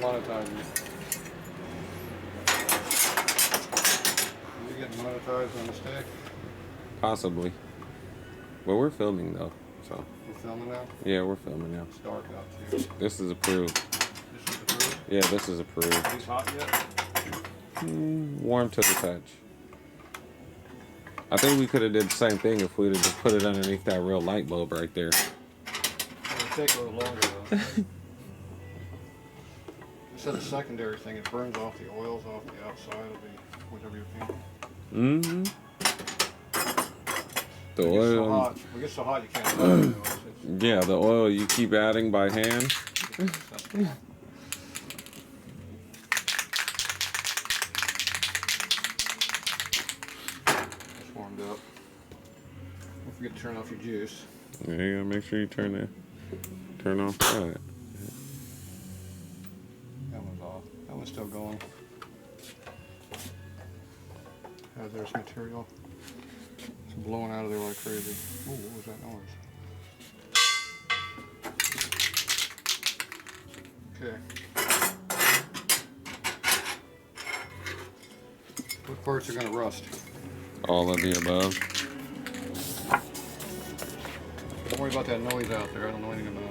monetizing. Are you getting monetized on mistake? Possibly. But we're filming though, so. We're filming now? Yeah, we're filming now. It's dark out too. This is approved. This is approved? Yeah, this is approved. Are these hot yet? Warm to the touch. I think we could have did the same thing if we'd have just put it underneath that real light bulb right there. It'll take a little longer though. This is a secondary thing. It burns off the oils off the outside of the whatever you're painting. The oil. It gets so hot you can't touch it. Yeah, the oil you keep adding by hand. It's warmed up. Don't forget to turn off your juice. Yeah, you gotta make sure you turn off that. That one's off. That one's still going. There's material. It's blowing out of there like crazy. Ooh, what was that noise? Okay. What parts are going to rust? All of the above. Don't worry about that noise out there. I don't know anything about it.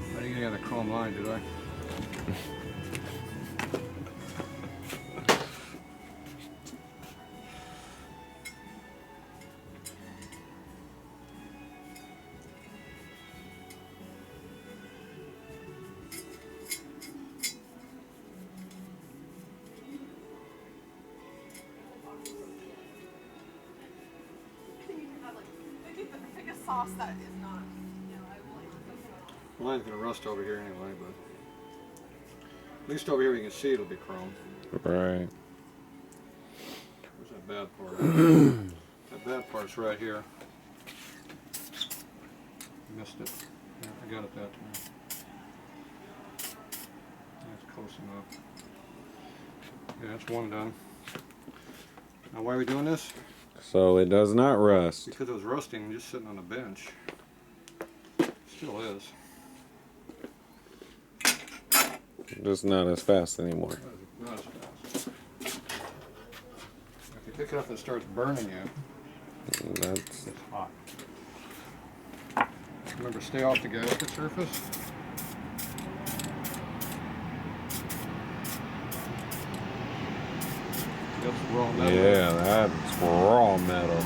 I didn't get a chrome line, did I? Sauce that is not, Mine's gonna rust over here anyway, but at least over here you can see it'll be chrome. Right. Where's that bad part? That bad part's right here. Missed it. Yeah, I got it that time. That's close enough. Yeah, that's one done. Now why are we doing this? So it does not rust. Because it was rusting just sitting on a bench. Still is. Just not as fast anymore. Not as fast. If you pick it up and it starts burning you, That's it's hot. Remember, stay off the gasket surface. That's raw metal. yeah, that's raw metal.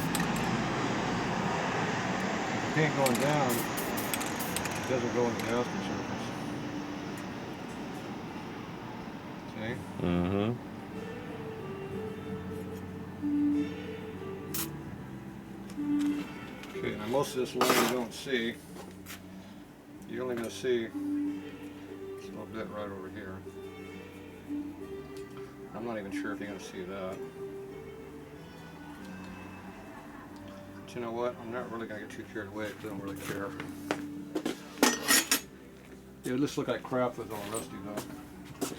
If the paint going down, it doesn't go in the gasket surface. See? Mm-hmm. Okay, now most of this line you don't see. You're only going to see this little bit right over here. I'm not even sure if you're going to see that. But you know what? I'm not really going to get too carried away because I don't really care. It would just look like crap with all rusty though.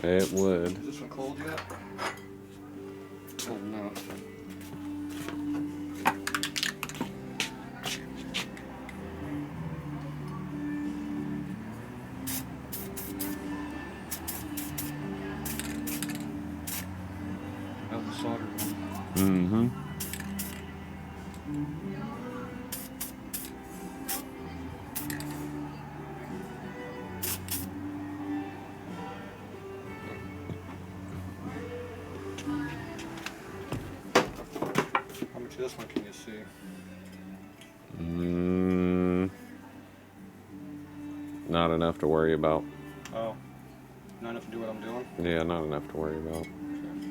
It would. Is this one cold yet? Oh no. That was the solder one. Mm-hmm. How much of this one can you see? Not enough to worry about. Oh. Not enough to do what I'm doing? Yeah, not enough to worry about. Okay.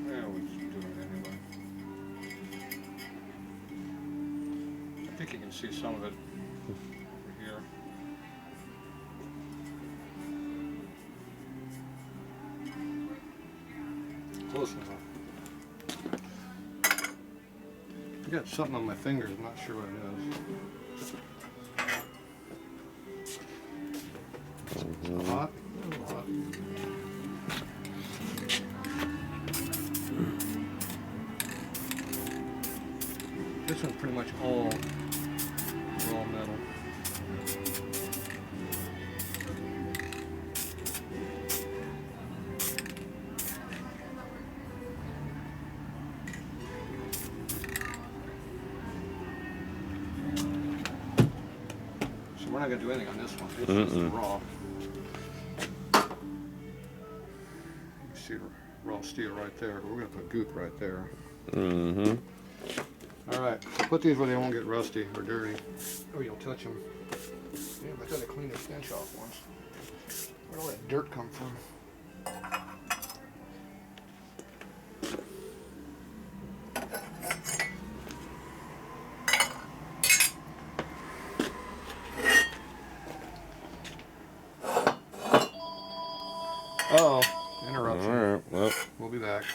Yeah, we'll just do it anyway. I think you can see some of it over here. Close enough. got something on my fingers, I'm not sure what it is. Mhm. Hot? A little hot. This one's pretty much all raw metal. So we're not going to do anything on this one. It's just raw. You see raw steel right there. We're going to put goop right there. Mm-hmm. Alright, so put these where they won't get rusty or dirty. Oh, you'll touch them. Yeah, but I thought I cleaned the stench off once. Where'd all that dirt come from? Uh-oh, interruption. Alright, well. We'll be back.